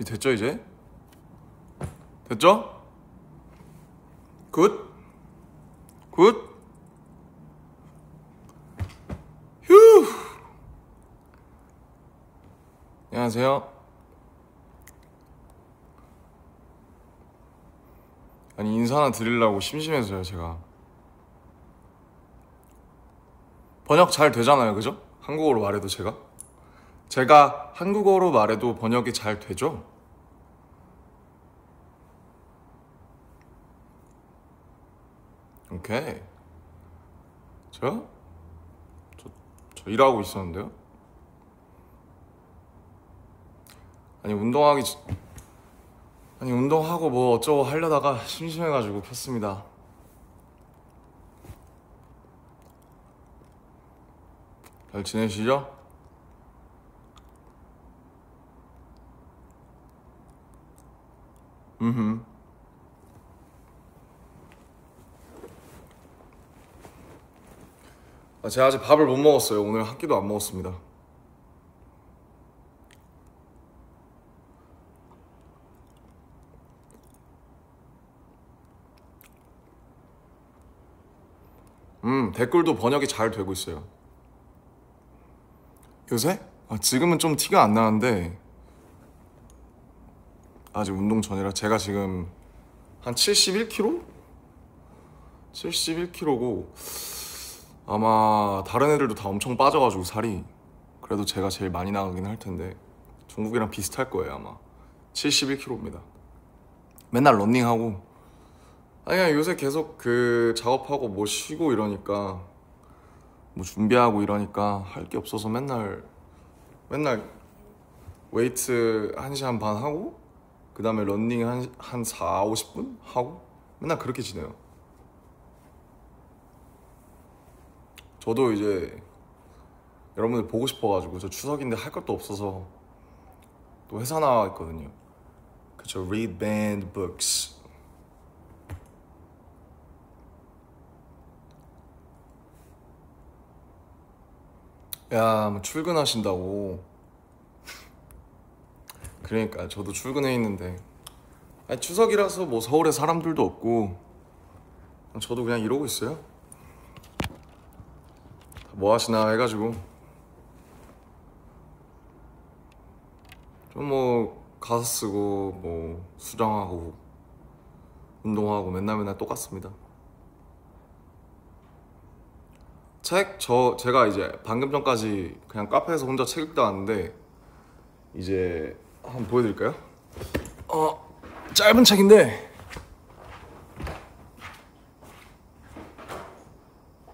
됐죠 이제? 됐죠? 굿? 굿? 휴! 안녕하세요. 아니 인사 하나 드리려고 심심해서요 제가. 번역 잘 되잖아요 그죠? 한국어로 말해도 제가 한국어로 말해도 번역이 잘 되죠? 오케이. 저요? 저 일하고 있었는데요? 아니 운동하고 뭐 어쩌고 하려다가 심심해가지고 켰습니다. 잘 지내시죠? 제가 아직 밥을 못 먹었어요. 오늘 한 끼도 안 먹었습니다. 댓글도 번역이 잘 되고 있어요. 요새? 지금은 좀 티가 안 나는데 아직 운동 전이라 제가 지금 한 71kg? 71kg고 아마 다른 애들도 다 엄청 빠져가지고 살이 그래도 제가 제일 많이 나가긴 할 텐데 중국이랑 비슷할 거예요 아마. 71kg입니다. 맨날 런닝하고 그냥 요새 계속 그 작업하고 뭐 쉬고 이러니까 뭐 준비하고 이러니까 할 게 없어서 맨날 웨이트 1시간 반 하고 그 다음에 런닝 한 4, 50분 하고 맨날 그렇게 지내요. 저도 이제 여러분들 보고 싶어가지고 저 추석인데 할 것도 없어서 또 회사 나와 있거든요. 그쵸, read banned books. 야, 뭐 출근하신다고. 그러니까 저도 출근해 있는데 아니, 추석이라서 뭐 서울에 사람들도 없고 저도 그냥 이러고 있어요. 뭐 하시나 해가지고 좀 뭐 가사 쓰고 뭐 수정하고 운동하고 맨날 똑같습니다. 제가 이제 방금 전까지 그냥 카페에서 혼자 책 읽다 왔는데 이제 한번 보여드릴까요? 짧은 책인데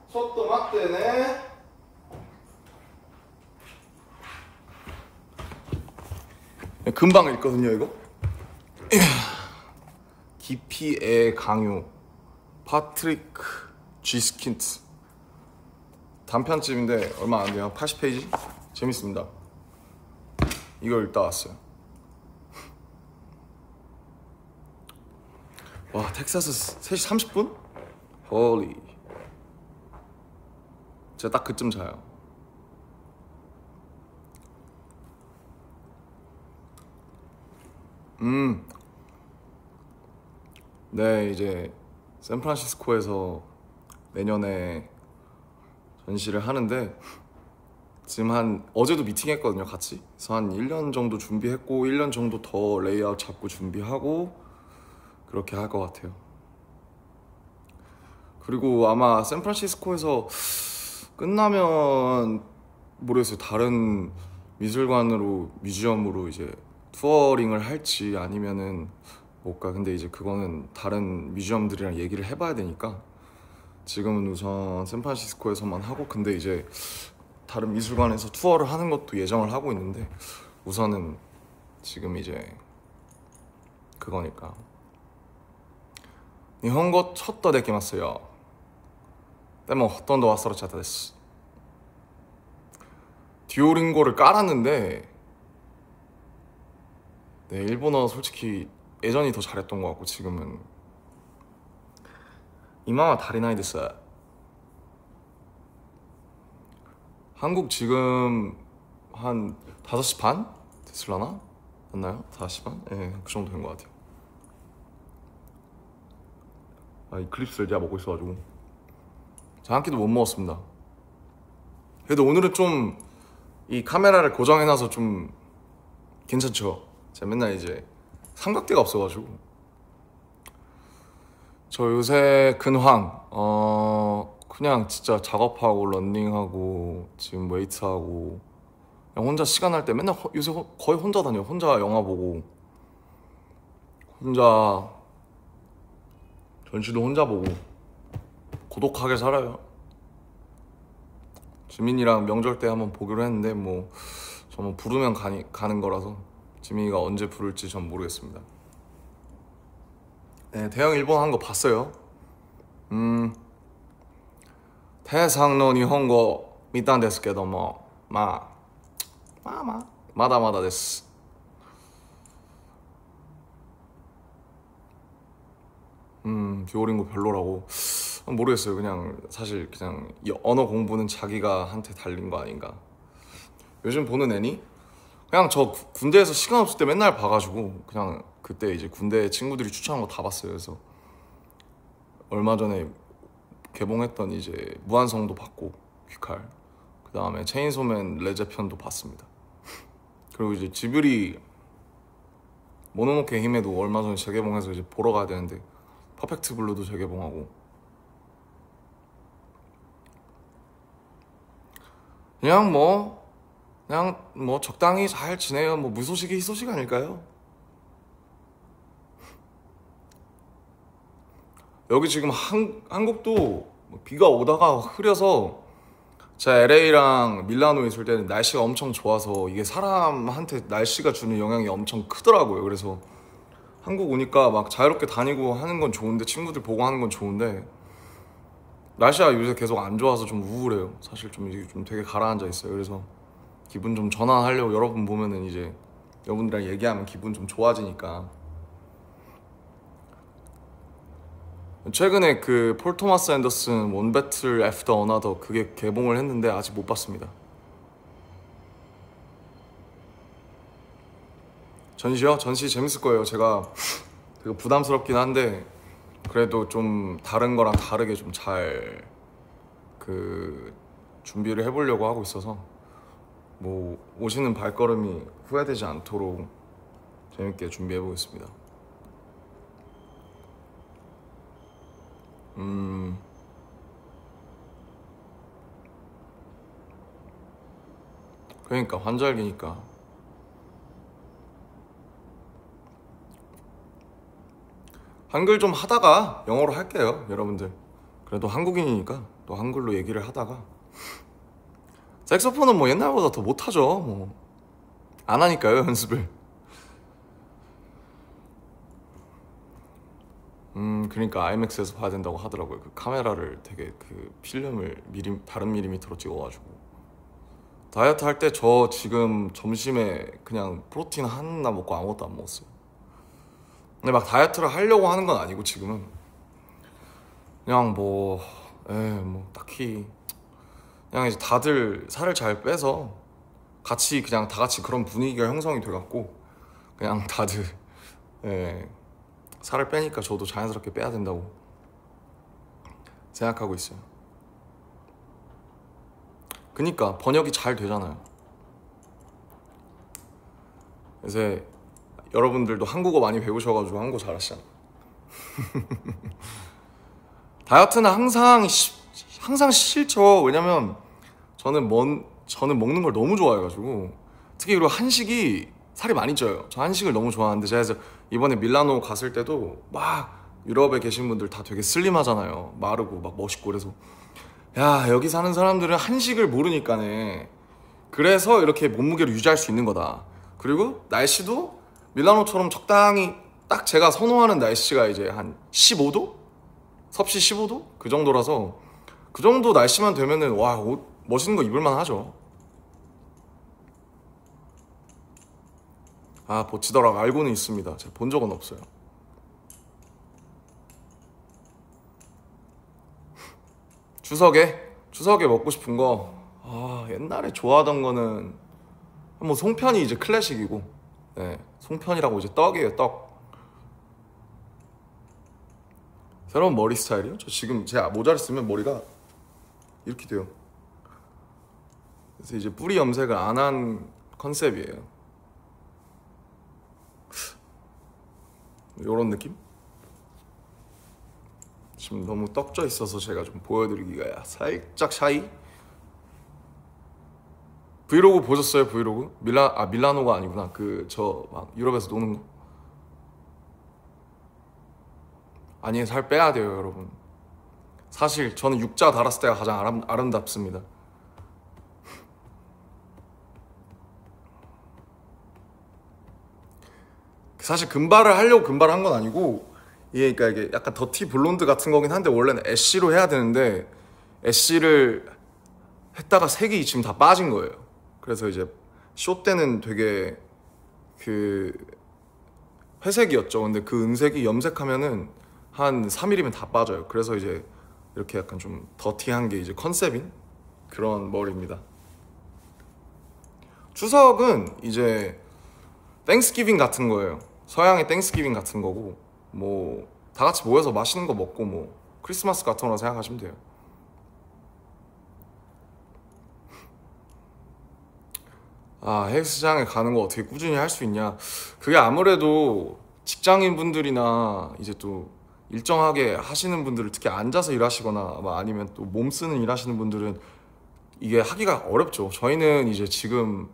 속도 맞대네. 금방 읽거든요 이거. 깊이의 강요 파트리크 G 스킨트 단편집인데 얼마 안 돼요. 80페이지. 재밌습니다. 이걸 읽다 왔어요. 와, 텍사스 3시 30분? 홀리. 제가 딱 그쯤 자요. 네, 이제 샌프란시스코에서 내년에 전시를 하는데 지금 어제도 미팅했거든요 같이. 그래서 한 1년 정도 준비했고 1년 정도 더 레이아웃 잡고 준비하고 그렇게 할 것 같아요. 그리고 아마 샌프란시스코에서 끝나면 모르겠어요. 다른 뮤지엄으로 이제 투어링을 할지 아니면은 못 가. 근데 이제 그거는 다른 뮤지엄들이랑 얘기를 해봐야 되니까 지금은 우선 샌프란시스코에서만 하고 근데 이제 다른 미술관에서 투어를 하는 것도 예정을 하고 있는데 우선은 지금 이제 그거니까. 일본어ちょっとできますよ。でもほとんど忘れちゃったです。듀오링고를 깔았는데 네, 일본어 솔직히 예전이 더 잘했던 것 같고 지금은 이마와 다리나이 됐어요. 한국 지금 한 5시 반? 됐을라나? 맞나요? 40만? 예, 그 정도 된 것 같아요. 아, 이클립스를 제가 먹고 있어가지고 저 한 끼도 못 먹었습니다. 그래도 오늘은 좀 이 카메라를 고정해놔서 좀 괜찮죠? 제가 맨날 이제 삼각대가 없어가지고. 저 요새 근황 그냥 진짜 작업하고 런닝하고 지금 웨이트하고 그냥 혼자 시간 날 때 맨날 요새 거의 혼자 다녀요. 혼자 영화 보고 혼자 전시도 혼자 보고 고독하게 살아요. 지민이랑 명절 때 한번 보기로 했는데 뭐 저는 부르면 가는 거라서 지민이가 언제 부를지 전 모르겠습니다. 네, 대형 일본 한 거 봤어요. 태상노 일본어 見たんですけどもまだまだ です. 듀오링고 별로라고. 모르겠어요. 그냥 사실 그냥 이 언어 공부는 자기가 한테 달린 거 아닌가. 요즘 보는 애니? 그냥 저 군대에서 시간 없을 때 맨날 봐가지고 그냥 그때 이제 군대 친구들이 추천한 거 다 봤어요. 그래서 얼마 전에 개봉했던 이제 무한성도 봤고 귀칼, 그 다음에 체인소맨 레제편도 봤습니다. 그리고 이제 지브리 모노노케 히메도 얼마 전에 재개봉해서 이제 보러 가야 되는데 퍼펙트 블루도 재개봉하고 그냥 뭐 적당히 잘 지내요. 뭐 무소식이 희소식 아닐까요? 여기 지금 한국도 비가 오다가 흐려서 제가 LA랑 밀라노에 있을 때는 날씨가 엄청 좋아서 이게 사람한테 날씨가 주는 영향이 엄청 크더라고요. 그래서 한국 오니까 막 자유롭게 다니고 하는 건 좋은데 친구들 보고 하는 건 좋은데 날씨가 요새 계속 안 좋아서 좀 우울해요. 사실 좀 이제 좀 되게 가라앉아 있어요. 그래서 기분 좀 전환하려고 여러분 보면은 이제 여러분들이랑 얘기하면 기분 좀 좋아지니까. 최근에 그 폴 토마스 앤더슨 원 배틀 애프터 어나더 그게 개봉을 했는데 아직 못 봤습니다. 전시요? 전시 재밌을 거예요. 제가 되게 부담스럽긴 한데 그래도 좀 다른 거랑 다르게 좀 잘 그 준비를 해보려고 하고 있어서 뭐 오시는 발걸음이 후회되지 않도록 재밌게 준비해 보겠습니다. 그러니까 환절기니까. 한글 좀 하다가 영어로 할게요, 여러분들. 그래도 한국인이니까 또 한글로 얘기를 하다가. 색소폰은 뭐 옛날보다 더 못하죠. 뭐 안 하니까요, 연습을. 그러니까 IMAX에서 봐야 된다고 하더라고요. 그 카메라를 되게 그 필름을 다른 밀리미터로 찍어가지고. 다이어트 할 때 저 지금 점심에 그냥 프로틴 하나 먹고 아무것도 안 먹었어요. 근데 막 다이어트를 하려고 하는 건 아니고 지금은 그냥 뭐 딱히 그냥 이제 다들 살을 잘 빼서 같이 그냥 다 같이 그런 분위기가 형성이 돼갖고 그냥 다들 살을 빼니까 저도 자연스럽게 빼야 된다고 생각하고 있어요. 그니까 번역이 잘 되잖아요. 그래서 여러분들도 한국어 많이 배우셔가지고 한국어 잘하시잖아. 다이어트는 항상 싫죠. 왜냐면 저는 먹는 걸 너무 좋아해가지고 특히 그리고 한식이 살이 많이 쪄요. 저 한식을 너무 좋아하는데 제가 그래서 이번에 밀라노 갔을 때도 막 유럽에 계신 분들 다 되게 슬림하잖아요. 마르고 막 멋있고. 그래서 야, 여기 사는 사람들은 한식을 모르니까네. 그래서 이렇게 몸무게를 유지할 수 있는 거다. 그리고 날씨도 밀라노처럼 적당히 딱 제가 선호하는 날씨가 이제 한 15도? 섭씨 15도? 그 정도라서 그 정도 날씨만 되면은 와, 옷 멋있는 거 입을만 하죠. 아, 보치더라고. 알고는 있습니다. 제가 본 적은 없어요. 추석에 먹고 싶은 거 옛날에 좋아하던 거는 뭐 송편이 이제 클래식이고 네, 송편이라고 이제 떡이에요, 떡. 새로운 머리 스타일이요? 저 지금 제 모자를 쓰면 머리가 이렇게 돼요. 그래서 이제 뿌리 염색을 안 한 컨셉이에요. 요런 느낌? 지금 너무 떡져 있어서 제가 좀 보여드리기가 살짝 샤이? 브이로그 보셨어요? 브이로그? 밀라노가 아니구나. 그 저 막 유럽에서 노는 거. 아니, 살 빼야 돼요, 여러분. 사실 저는 육자 달았을 때가 가장 아름답습니다. 사실 금발을 하려고 금발을 한 건 아니고, 그러니까 이게 약간 더티 블론드 같은 거긴 한데, 원래는 애쉬로 해야 되는데 애쉬를 했다가 색이 지금 다 빠진 거예요. 그래서 이제 쇼 때는 되게 그 회색이었죠. 근데 그 은색이 염색하면은 한 3일이면 다 빠져요. 그래서 이제 이렇게 약간 좀 더티한 게 이제 컨셉인 그런 머리입니다. 추석은 이제 땡스기빙 같은 거예요. 서양의 땡스기빙 같은 거고, 뭐 다 같이 모여서 맛있는 거 먹고 뭐 크리스마스 같은 거라 생각하시면 돼요. 헬스장에 가는 거 어떻게 꾸준히 할 수 있냐? 그게 아무래도 직장인 분들이나 이제 또 일정하게 하시는 분들을, 특히 앉아서 일하시거나 아니면 또 몸 쓰는 일 하시는 분들은 이게 하기가 어렵죠. 저희는 이제 지금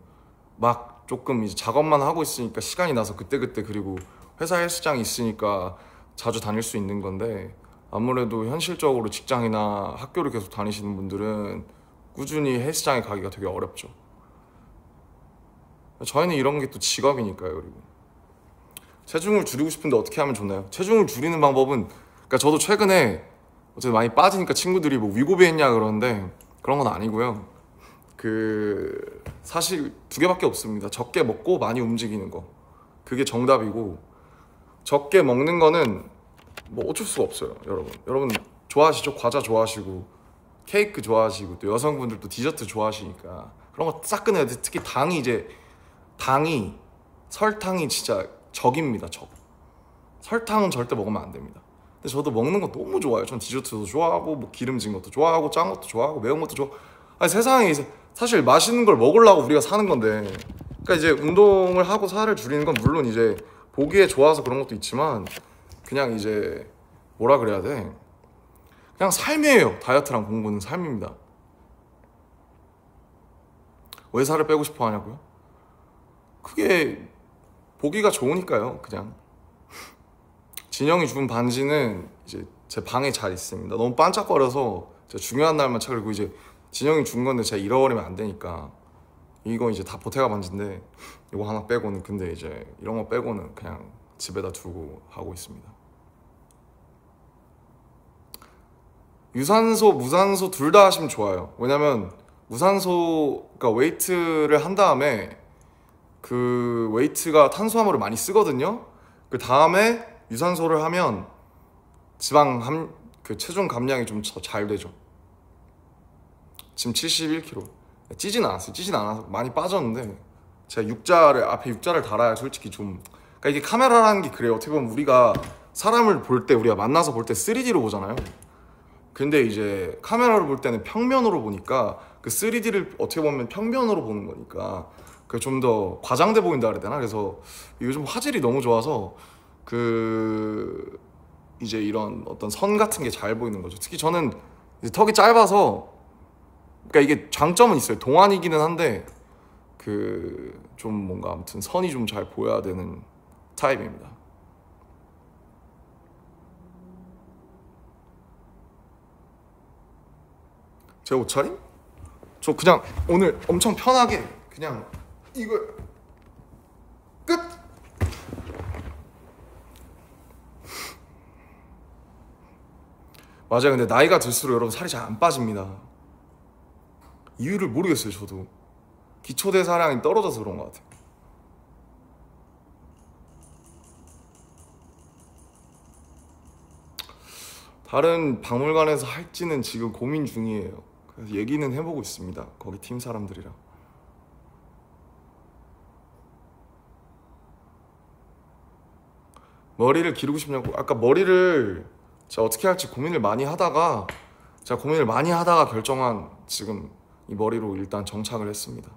막 조금 이제 작업만 하고 있으니까 시간이 나서 그때그때, 그리고 회사 헬스장이 있으니까 자주 다닐 수 있는 건데, 아무래도 현실적으로 직장이나 학교를 계속 다니시는 분들은 꾸준히 헬스장에 가기가 되게 어렵죠. 저희는 이런 게 또 직업이니까요. 그리고 체중을 줄이고 싶은데 어떻게 하면 좋나요? 체중을 줄이는 방법은, 그러니까 저도 최근에 어쨌든 많이 빠지니까 친구들이 뭐 위고비 했냐 그러는데, 그런 건 아니고요. 그 사실 두 개밖에 없습니다. 적게 먹고 많이 움직이는 거, 그게 정답이고, 적게 먹는 거는 뭐 어쩔 수가 없어요. 여러분 좋아하시죠? 과자 좋아하시고 케이크 좋아하시고, 또 여성분들도 디저트 좋아하시니까 그런 거 싹 끊어야 돼. 특히 당이 설탕이 진짜 적입니다. 설탕은 절대 먹으면 안 됩니다. 근데 저도 먹는 거 너무 좋아해요. 전 디저트도 좋아하고 뭐 기름진 것도 좋아하고 짠 것도 좋아하고 매운 것도 좋아. 아니, 세상에 이제 사실 맛있는 걸 먹으려고 우리가 사는 건데, 그러니까 이제 운동을 하고 살을 줄이는 건 물론 이제 보기에 좋아서 그런 것도 있지만, 그냥 이제 뭐라 그래야 돼, 그냥 삶이에요. 다이어트랑 공부는 삶입니다. 왜 살을 빼고 싶어 하냐고요? 그게 보기가 좋으니까요. 그냥 진영이 준 반지는 이제 제 방에 잘 있습니다. 너무 반짝거려서 제가 중요한 날만 찾고, 그리고 이제 진영이 준 건데 제가 잃어버리면 안 되니까, 이거 이제 다 보테가 반지인데 이거 하나 빼고는, 근데 이제 이런 거 빼고는 그냥 집에다 두고 하고 있습니다. 유산소, 무산소 둘 다 하시면 좋아요. 왜냐면 무산소, 그러니까 웨이트를 한 다음에 그 웨이트가 탄수화물을 많이 쓰거든요. 그 다음에 유산소를 하면 그 체중 감량이 좀 잘 되죠. 지금 71kg. 찌진 않아서 많이 빠졌는데, 제가 앞에 육자를 달아야 솔직히 좀, 그러니까 이게 카메라라는 게 그래요. 어떻게 보면 우리가 사람을 볼 때, 우리가 만나서 볼 때 3D로 보잖아요. 근데 이제 카메라로 볼 때는 평면으로 보니까, 그 3D를 어떻게 보면 평면으로 보는 거니까 그 좀 더 과장돼 보인다 그래야 되나? 그래서 요즘 화질이 너무 좋아서 그 이제 이런 어떤 선 같은 게 잘 보이는 거죠. 특히 저는 이제 턱이 짧아서, 그러니까 이게 장점은 있어요. 동안이기는 한데 그 좀 뭔가 아무튼 선이 좀 잘 보여야 되는 타입입니다. 제 옷차림? 저 그냥 오늘 엄청 편하게 그냥 이거 끝! 맞아요. 근데 나이가 들수록 여러분 살이 잘 안 빠집니다. 이유를 모르겠어요. 저도 기초대사량이 떨어져서 그런 것 같아요. 다른 박물관에서 할지는 지금 고민 중이에요. 그래서 얘기는 해보고 있습니다. 거기 팀 사람들이랑. 머리를 기르고 싶냐고. 아까 머리를 제가 어떻게 할지 고민을 많이 하다가 결정한 지금 이 머리로 일단 정착을 했습니다.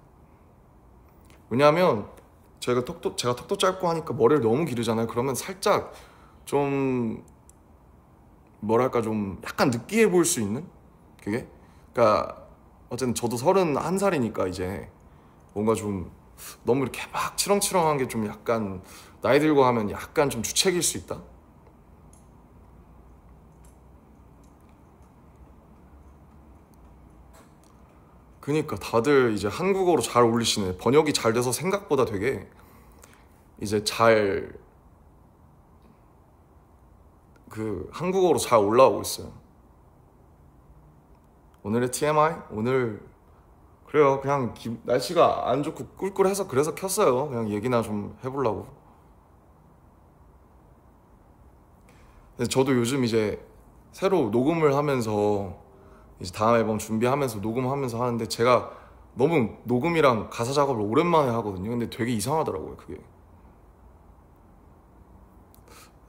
왜냐하면 제가 턱도 짧고 하니까 머리를 너무 기르잖아요. 그러면 살짝 좀 뭐랄까 좀 약간 느끼해 보일 수 있는 그게. 그러니까 어쨌든 저도 31살이니까 이제 뭔가 좀 너무 이렇게 막 치렁치렁한 게 좀 약간 나이 들고 하면 약간 좀 주책일 수 있다. 그니까 다들 이제 한국어로 잘 어울리시네. 번역이 잘 돼서 생각보다 되게 이제 잘 그 한국어로 잘 올라오고 있어요. 오늘의 TMI? 오늘 그래요. 그냥 날씨가 안 좋고 꿀꿀해서 그래서 켰어요. 그냥 얘기나 좀 해보려고. 근데 저도 요즘 이제 새로 녹음을 하면서 이제 다음 앨범 준비하면서 녹음하면서 하는데 제가 너무 녹음이랑 가사 작업을 오랜만에 하거든요. 근데 되게 이상하더라고요, 그게.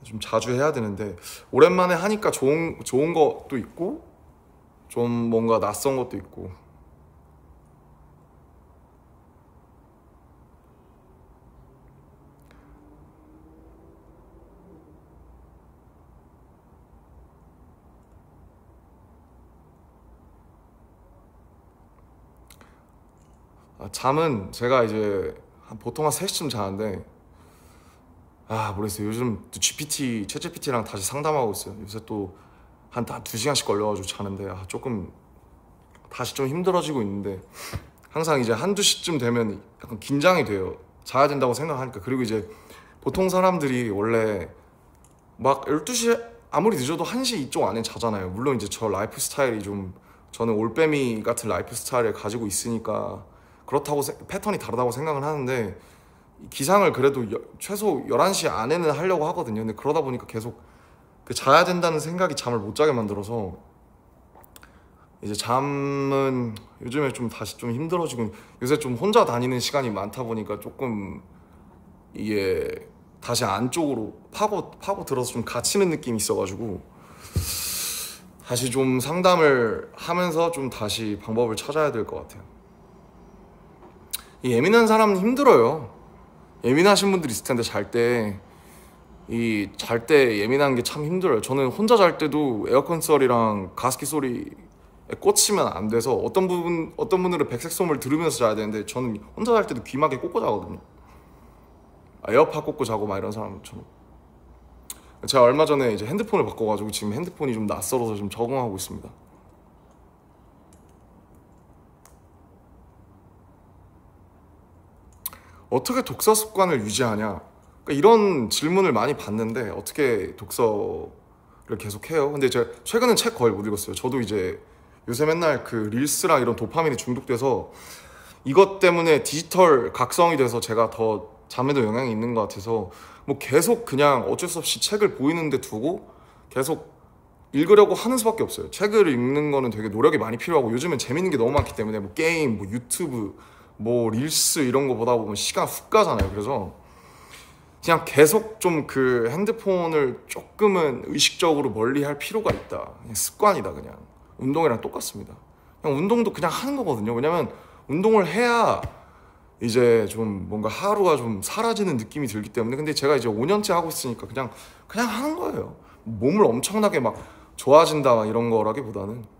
좀 자주 해야 되는데 오랜만에 하니까 좋은 것도 있고 좀 뭔가 낯선 것도 있고. 잠은 제가 이제 보통 한 3시쯤 자는데 모르겠어요. 요즘 또 챗GPT랑 다시 상담하고 있어요. 요새 또 한 2시간씩 걸려가지고 자는데 조금 다시 좀 힘들어지고 있는데 항상 이제 한두 시쯤 되면 약간 긴장이 돼요. 자야 된다고 생각하니까. 그리고 이제 보통 사람들이 원래 막 12시에 아무리 늦어도 1시 이쪽 안에 자잖아요. 물론 이제 저 라이프 스타일이 좀 저는 올빼미 같은 라이프 스타일을 가지고 있으니까 그렇다고 패턴이 다르다고 생각은 하는데 기상을 그래도 최소 11시 안에는 하려고 하거든요. 근데 그러다 보니까 계속 그 자야 된다는 생각이 잠을 못 자게 만들어서 이제 잠은 요즘에 좀 다시 좀 힘들어지고 요새 좀 혼자 다니는 시간이 많다 보니까 조금 이게 다시 안쪽으로 파고 들어서 좀 갇히는 느낌이 있어가지고 다시 좀 상담을 하면서 좀 다시 방법을 찾아야 될 것 같아요. 이 예민한 사람은 힘들어요. 예민하신 분들 있을 텐데 잘 때 예민한 게 참 힘들어요. 저는 혼자 잘 때도 에어컨 소리랑 가습기 소리에 꽂히면 안 돼서 어떤 분들은 백색 소음을 들으면서 자야 되는데 저는 혼자 잘 때도 귀마개 꽂고 자거든요. 에어팟 꽂고 자고 막 이런 사람처럼. 제가 얼마 전에 이제 핸드폰을 바꿔가지고 지금 핸드폰이 좀 낯설어서 좀 적응하고 있습니다. 어떻게 독서 습관을 유지하냐? 그러니까 이런 질문을 많이 받는데 어떻게 독서를 계속 해요? 근데 제가 최근엔 책 거의 못 읽었어요. 저도 이제 요새 맨날 그 릴스랑 이런 도파민에 중독돼서 이것 때문에 디지털 각성이 돼서 제가 더 잠에도 영향이 있는 것 같아서 뭐 계속 그냥 어쩔 수 없이 책을 보이는데 두고 계속 읽으려고 하는 수밖에 없어요. 책을 읽는 거는 되게 노력이 많이 필요하고 요즘엔 재밌는 게 너무 많기 때문에 뭐 게임, 뭐 유튜브, 뭐 릴스 이런 거 보다 보면 시간 훅 가잖아요. 그래서 그냥 계속 좀 그 핸드폰을 조금은 의식적으로 멀리 할 필요가 있다. 그냥 습관이다 그냥. 운동이랑 똑같습니다. 그냥 운동도 그냥 하는 거거든요. 왜냐면 운동을 해야 이제 좀 뭔가 하루가 좀 사라지는 느낌이 들기 때문에. 근데 제가 이제 5년째 하고 있으니까 그냥 하는 거예요. 몸을 엄청나게 막 좋아진다 막 이런 거라기보다는.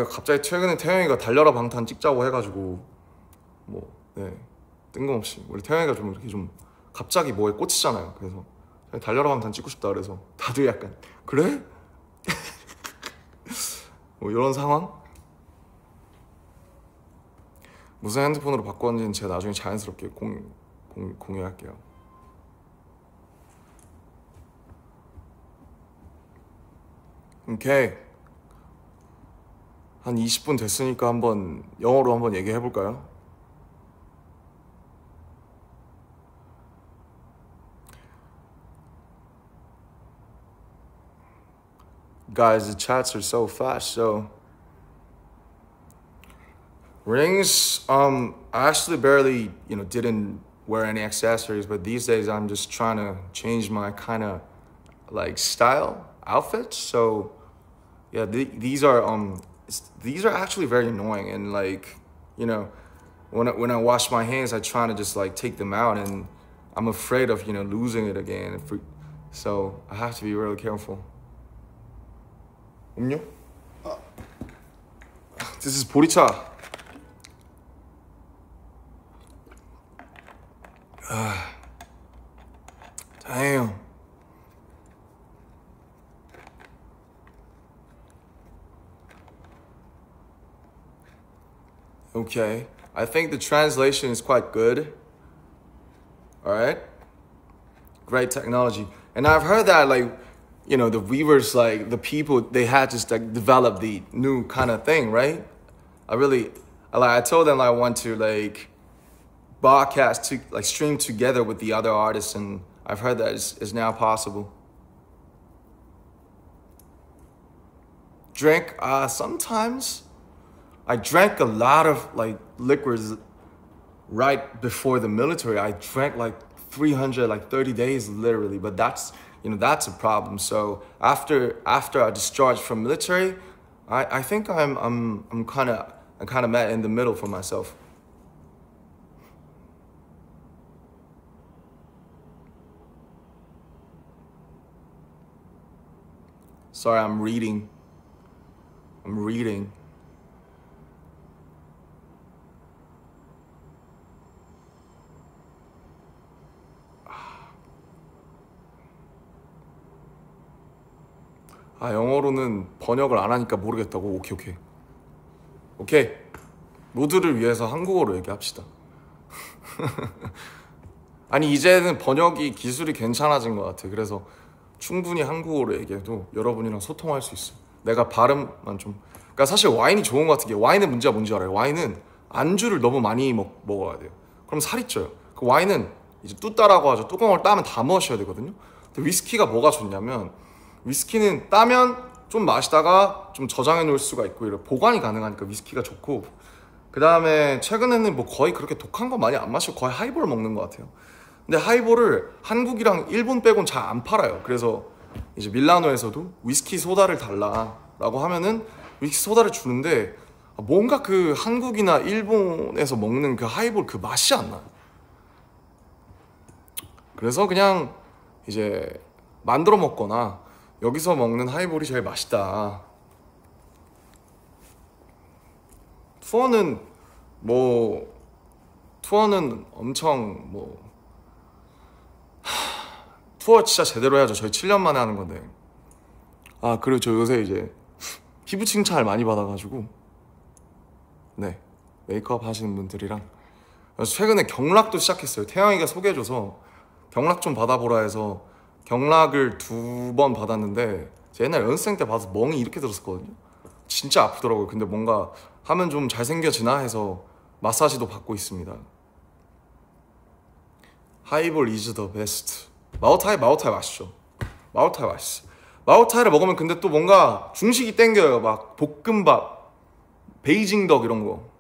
갑자기 최근에 태영이가 달려라 방탄 찍자고 해가지고 네, 뜬금없이 원래 태영이가 좀 이렇게 좀 갑자기 뭐에 꽂히잖아요. 그래서 달려라 방탄 찍고 싶다 그래서 다들 약간 그래? 뭐 이런 상황? 무슨 핸드폰으로 바꿨는지는 제가 나중에 자연스럽게 공유할게요. 오케이. 한 20분 됐으니까 한번 영어로 한번 얘기해 볼까요? Guys, the chats are so fast. So rings, I actually barely, didn't wear any accessories, but these days I'm just trying to change my kind of like style outfits. So yeah, these are actually very annoying, and like, when I wash my hands, I try to just like take them out, and I'm afraid of losing it again. So I have to be really careful. 음료? This is 보리차. Damn. Okay, I think the translation is quite good. All right, great technology. And I've heard that like, the Weavers, like the people, they had to like develop the new kind of thing, right? I told them I want to like broadcast to like stream together with the other artists, and I've heard that is now possible. Drink, sometimes. I drank a lot of like liquors right before the military. I drank like 300, like 30 days literally, but that's a problem. So after I discharged from military, I think I'm kind of met in the middle for myself. Sorry, I'm reading. 아, 영어로는 번역을 안 하니까 모르겠다고. 오케이. 모두를 위해서 한국어로 얘기합시다. 아니, 이제는 번역이 기술이 괜찮아진 것 같아. 그래서 충분히 한국어로 얘기해도 여러분이랑 소통할 수 있어. 내가 발음만 좀. 그러니까 사실 와인이 좋은 것 같은 게, 와인의 문제가 뭔지 알아요? 와인은 안주를 너무 많이 먹어야 돼요. 그럼 살이 쪄요. 그 와인은 이제 뚜따라고 하죠. 뚜껑을 따면 다 마셔야 되거든요. 근데 위스키가 뭐가 좋냐면, 위스키는 따면 좀 마시다가 좀 저장해 놓을 수가 있고, 이렇게 보관이 가능하니까 위스키가 좋고, 그 다음에 최근에는 뭐 거의 그렇게 독한 거 많이 안 마시고 거의 하이볼 먹는 것 같아요. 근데 하이볼을 한국이랑 일본 빼곤 잘 안 팔아요. 그래서 이제 밀라노에서도 위스키 소다를 달라라고 하면은 위스키 소다를 주는데, 뭔가 그 한국이나 일본에서 먹는 그 하이볼 그 맛이 안 나요. 그래서 그냥 이제 만들어 먹거나 여기서 먹는 하이볼이 제일 맛있다. 투어는 엄청 투어 진짜 제대로 해야죠. 저희 7년 만에 하는 건데. 아, 그리고 저 요새 이제 피부 칭찬을 많이 받아가지고, 네, 메이크업 하시는 분들이랑 최근에 경락도 시작했어요. 태영이가 소개해줘서 경락 좀 받아보라 해서 경락을 2번 받았는데, 제 옛날 연습생 때 봐서 멍이 이렇게 들었었거든요. 진짜 아프더라고요. 근데 뭔가 하면 좀 잘생겨지나 해서 마사지도 받고 있습니다. 하이볼 is the best. 마오타이 맛있죠. 마오타이 맛있어. 마오타이를 먹으면 근데 또 뭔가 중식이 땡겨요. 막 볶음밥, 베이징덕 이런 거.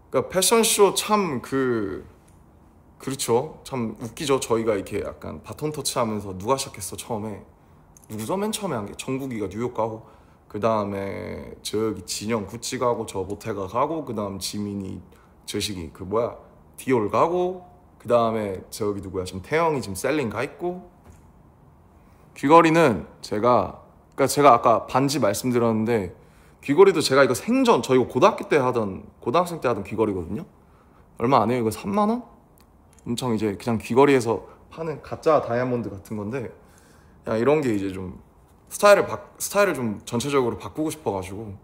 그러니까 패션쇼 참 그렇죠. 참 웃기죠. 저희가 이렇게 약간 바톤 터치하면서 누가 시작했어 처음에? 누구죠? 맨 처음에 한 게 정국이가 뉴욕 가고, 그 다음에 저기 진영 구찌 가고, 저 보테가 가고, 그 다음 지민이 저식이 디올 가고, 그 다음에 저기 누구야? 지금 태영이 지금 셀링 가 있고. 귀걸이는 제가 아까 반지 말씀드렸는데, 귀걸이도 제가 이거 생전 저 이거 고등학생 때 하던 귀걸이거든요. 얼마 안 해요. 이거 3만 원? 엄청 이제 그냥 귀걸이에서 파는 가짜 다이아몬드 같은 건데, 그냥 이런 게 이제 좀 스타일을 좀 전체적으로 바꾸고 싶어가지고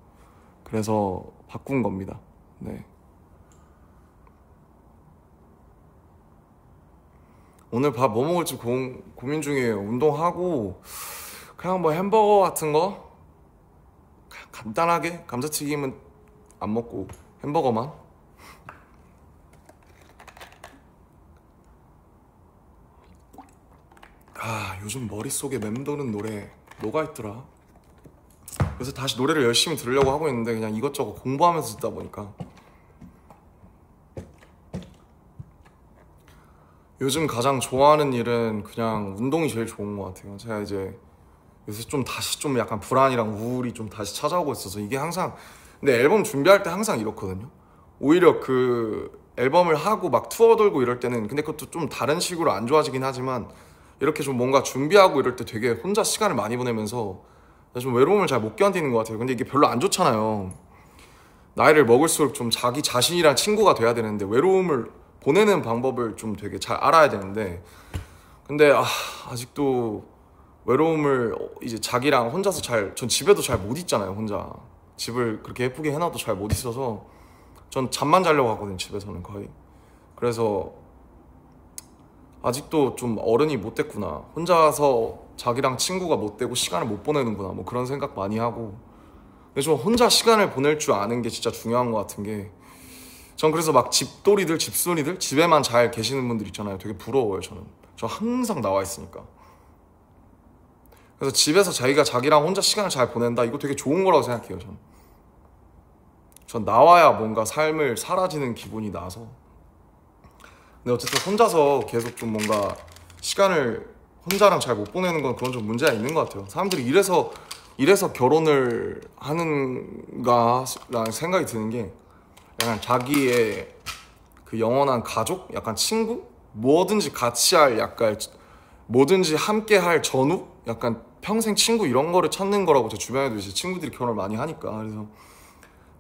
그래서 바꾼 겁니다. 네. 오늘 밥 뭐 먹을지 고민 중이에요. 운동하고 그냥 햄버거 같은 거, 그냥 간단하게 감자튀김은 안 먹고 햄버거만. 요즘 머릿속에 맴도는 노래 뭐가 있더라? 그래서 다시 노래를 열심히 들으려고 하고 있는데 그냥 이것저것 공부하면서 듣다 보니까 요즘 가장 좋아하는 일은 그냥 운동이 제일 좋은 것 같아요. 제가 이제 요새 좀 다시 좀 약간 불안이랑 우울이 좀 다시 찾아오고 있어서 이게 항상, 근데 앨범 준비할 때 항상 이렇거든요. 오히려 그 앨범을 하고 막 투어 돌고 이럴 때는, 근데 그것도 좀 다른 식으로 안 좋아지긴 하지만 이렇게 좀 뭔가 준비하고 이럴 때 되게 혼자 시간을 많이 보내면서 좀 외로움을 잘 못 견디는 것 같아요. 근데 이게 별로 안 좋잖아요. 나이를 먹을수록 좀 자기 자신이랑 친구가 돼야 되는데 외로움을 보내는 방법을 좀 되게 잘 알아야 되는데, 근데 아직도 외로움을 이제 자기랑 혼자서 전 집에도 잘 못 있잖아요. 혼자 집을 그렇게 예쁘게 해놔도 잘 못 있어서 전 잠만 자려고 하거든요, 집에서는 거의. 그래서 아직도 좀 어른이 못 됐구나, 혼자서 자기랑 친구가 못 되고 시간을 못 보내는구나, 뭐 그런 생각 많이 하고. 근데 좀 혼자 시간을 보낼 줄 아는 게 진짜 중요한 것 같은 게, 전 그래서 막 집돌이들, 집순이들, 집에만 잘 계시는 분들 있잖아요. 되게 부러워요. 저 항상 나와 있으니까. 그래서 집에서 자기랑 혼자 시간을 잘 보낸다, 이거 되게 좋은 거라고 생각해요. 전 나와야 뭔가 삶을 사라지는 기분이 나서. 근데 어쨌든 혼자서 계속 좀 뭔가 시간을 혼자랑 잘 못 보내는 건 그건 좀 문제가 있는 것 같아요. 사람들이 이래서 결혼을 하는가 라는 생각이 드는 게, 약간 자기의 그 영원한 가족? 약간 친구? 뭐든지 같이 할, 약간 뭐든지 함께 할 전우? 약간 평생 친구 이런 거를 찾는 거라고. 제 주변에도 이제 친구들이 결혼을 많이 하니까. 그래서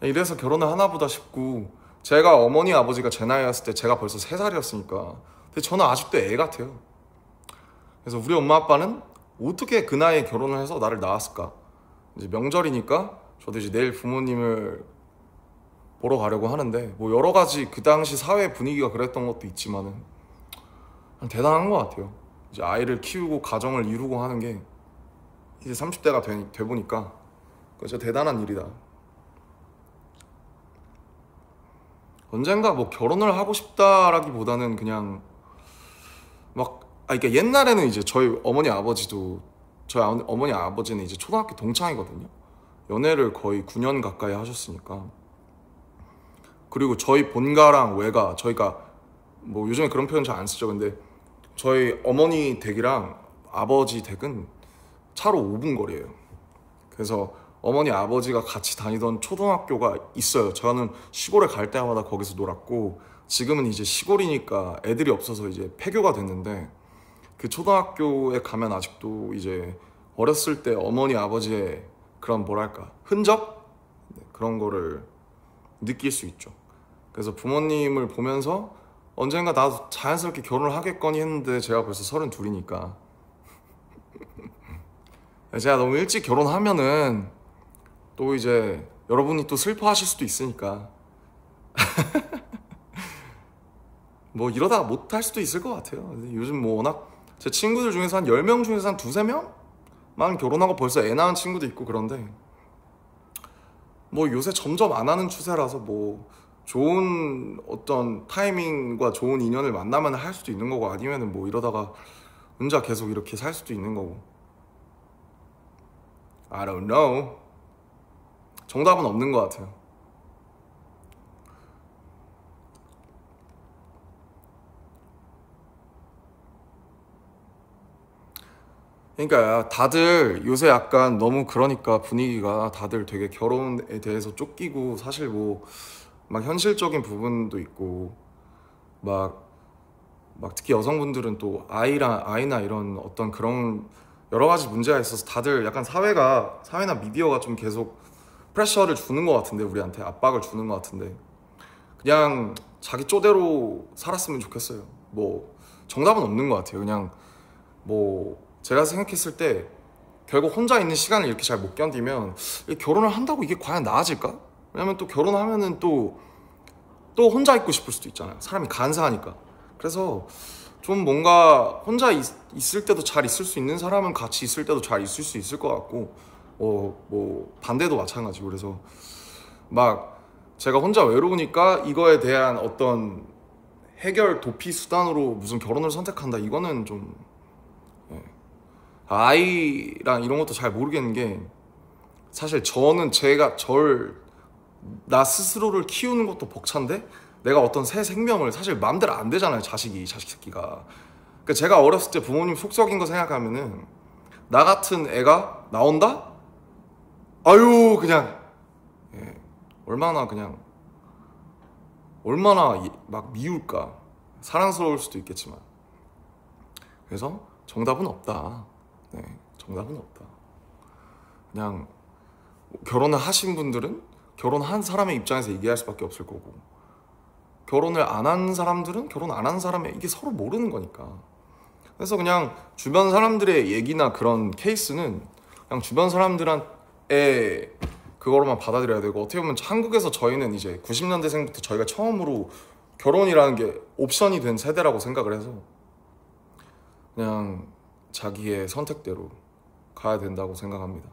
이래서 결혼을 하나 보다 싶고, 제가 어머니 아버지가 제 나이였을 때 제가 벌써 3살이었으니까 근데 저는 아직도 애 같아요. 그래서 우리 엄마 아빠는 어떻게 그 나이에 결혼을 해서 나를 낳았을까. 이제 명절이니까 저도 이제 내일 부모님을 보러 가려고 하는데, 뭐 여러 가지 그 당시 사회 분위기가 그랬던 것도 있지만은 대단한 것 같아요. 이제 아이를 키우고 가정을 이루고 하는 게 이제 30대가 돼 보니까 그거 진짜 대단한 일이다. 언젠가 뭐 결혼을 하고 싶다라기보다는 그냥 막, 그러니까 옛날에는 이제 저희 어머니 아버지는 이제 초등학교 동창이거든요. 연애를 거의 9년 가까이 하셨으니까. 그리고 저희 본가랑 외가, 저희가 뭐 요즘에 그런 표현 잘 안 쓰죠. 근데 저희 어머니 댁이랑 아버지 댁은 차로 5분 거리예요. 그래서 어머니 아버지가 같이 다니던 초등학교가 있어요. 저는 시골에 갈 때마다 거기서 놀았고, 지금은 이제 시골이니까 애들이 없어서 이제 폐교가 됐는데, 그 초등학교에 가면 아직도 이제 어렸을 때 어머니 아버지의 그런 뭐랄까 흔적? 그런 거를 느낄 수 있죠. 그래서 부모님을 보면서 언젠가 나도 자연스럽게 결혼을 하겠거니 했는데, 제가 벌써 32이니까 제가 너무 일찍 결혼하면은 또 이제 여러분이 또 슬퍼하실 수도 있으니까 뭐 이러다가 못할 수도 있을 것 같아요. 요즘 뭐 워낙 제 친구들 중에서 한 10명 중에서 한 2~3명만 결혼하고 벌써 애 낳은 친구도 있고 그런데, 뭐 요새 점점 안 하는 추세라서 뭐 좋은 어떤 타이밍과 좋은 인연을 만나면 할 수도 있는 거고, 아니면은 뭐 이러다가 혼자 계속 이렇게 살 수도 있는 거고. I don't know. 정답은 없는 것 같아요. 그러니까 다들 요새 약간 너무, 그러니까 분위기가 다들 되게 결혼에 대해서 쫓기고, 사실 뭐 막 현실적인 부분도 있고, 막 특히 여성분들은 또 아이나 이런 어떤 그런 여러 가지 문제가 있어서 다들 약간 사회나 미디어가 좀 계속 프레셔를 주는 것 같은데, 우리한테 압박을 주는 것 같은데, 그냥 자기 쪼대로 살았으면 좋겠어요. 뭐 정답은 없는 것 같아요. 그냥 뭐 제가 생각했을 때 결국 혼자 있는 시간을 이렇게 잘 못 견디면 결혼을 한다고 이게 과연 나아질까? 왜냐면 또 결혼하면은 또 혼자 있고 싶을 수도 있잖아요. 사람이 간사하니까. 그래서 좀 뭔가 혼자 있을 때도 잘 있을 수 있는 사람은 같이 있을 때도 잘 있을 수 있을 것 같고, 뭐 반대도 마찬가지고. 그래서 막 제가 혼자 외로우니까 이거에 대한 어떤 해결 도피 수단으로 무슨 결혼을 선택한다, 이거는 좀 예. 아이랑 이런 것도 잘 모르겠는 게, 사실 저는 나 스스로를 키우는 것도 벅찬데 내가 어떤 새 생명을 사실 마음대로 안 되잖아요. 자식 새끼가. 그러니까 제가 어렸을 때 부모님 속 썩인 거 생각하면은 나 같은 애가 나온다? 아유 그냥 예, 얼마나 막 미울까. 사랑스러울 수도 있겠지만. 그래서 정답은 없다. 네, 정답은 없다. 그냥 결혼을 하신 분들은 결혼한 사람의 입장에서 얘기할 수밖에 없을 거고, 결혼을 안 한 사람들은 결혼 안 한 사람의, 이게 서로 모르는 거니까. 그래서 그냥 주변 사람들의 얘기나 그런 케이스는 그냥 주변 사람들한테 그거로만 받아들여야 되고, 어떻게 보면 한국에서 저희는 이제 90년대생부터 저희가 처음으로 결혼이라는 게 옵션이 된 세대라고 생각을 해서 그냥 자기의 선택대로 가야 된다고 생각합니다.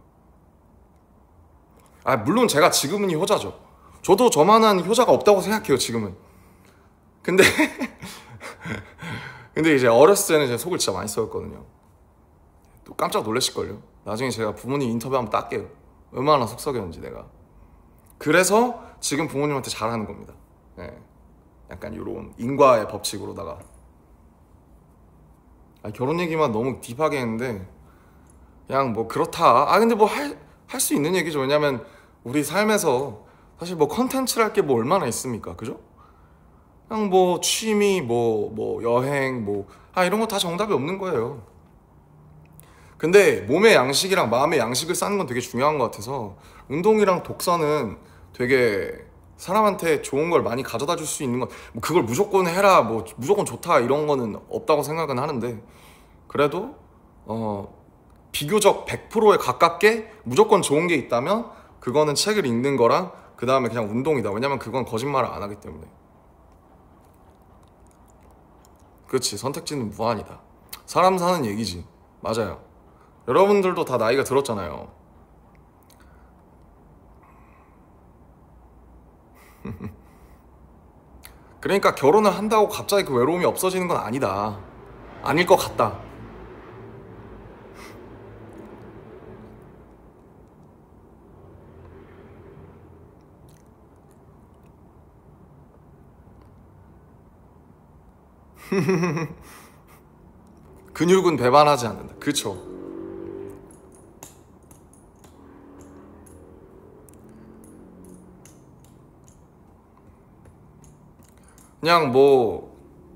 물론 제가 지금은 효자죠. 저도 저만한 효자가 없다고 생각해요 지금은. 근데 이제 어렸을 때는 제 속을 진짜 많이 썩였거든요. 또 깜짝 놀라실걸요. 나중에 제가 부모님 인터뷰 한번 딸게요. 얼마나 속 썩였는지 내가. 그래서 지금 부모님한테 잘하는 겁니다. 네. 약간 이런 인과의 법칙으로다가. 결혼 얘기만 너무 딥하게 했는데 그냥 뭐 그렇다. 근데 뭐 할 수 있는 얘기죠. 왜냐면 우리 삶에서 사실 뭐 컨텐츠랄 게 뭐 얼마나 있습니까? 그죠? 그냥 뭐 취미, 뭐 여행, 이런 거 다 정답이 없는 거예요. 근데 몸의 양식이랑 마음의 양식을 쌓는 건 되게 중요한 것 같아서, 운동이랑 독서는 되게 사람한테 좋은 걸 많이 가져다 줄 수 있는 건, 뭐 그걸 무조건 해라, 뭐 무조건 좋다 이런 거는 없다고 생각은 하는데, 그래도 비교적 100%에 가깝게 무조건 좋은 게 있다면 그거는 책을 읽는 거랑 그 다음에 그냥 운동이다. 왜냐면 그건 거짓말을 안 하기 때문에. 그렇지, 선택지는 무한이다. 사람 사는 얘기지. 맞아요. 여러분들도 다 나이가 들었잖아요. 그러니까 결혼을 한다고 갑자기 그 외로움이 없어지는 건 아니다. 아닐 것 같다. 근육은 배반하지 않는다. 그쵸. 그냥 뭐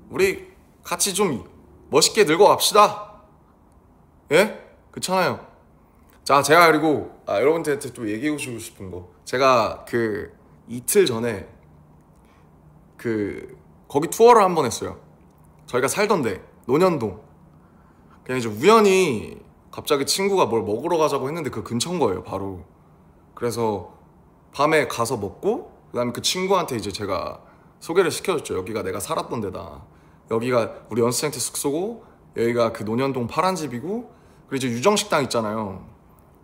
우리 같이 좀 멋있게 늙어 갑시다. 예? 그렇잖아요. 자, 제가 그리고 여러분들한테 또 얘기해 주고 싶은 거, 제가 그 이틀 전에 거기 투어를 한번 했어요. 저희가 살던데 논현동. 그냥 이제 우연히 갑자기 친구가 뭘 먹으러 가자고 했는데 그 근처인 거예요 바로. 그래서 밤에 가서 먹고, 그 다음에 그 친구한테 이제 제가 소개를 시켜줬죠. 여기가 내가 살았던 데다, 여기가 우리 연습생 때 숙소고, 여기가 그 논현동 파란 집이고, 그리고 이제 유정식당 있잖아요.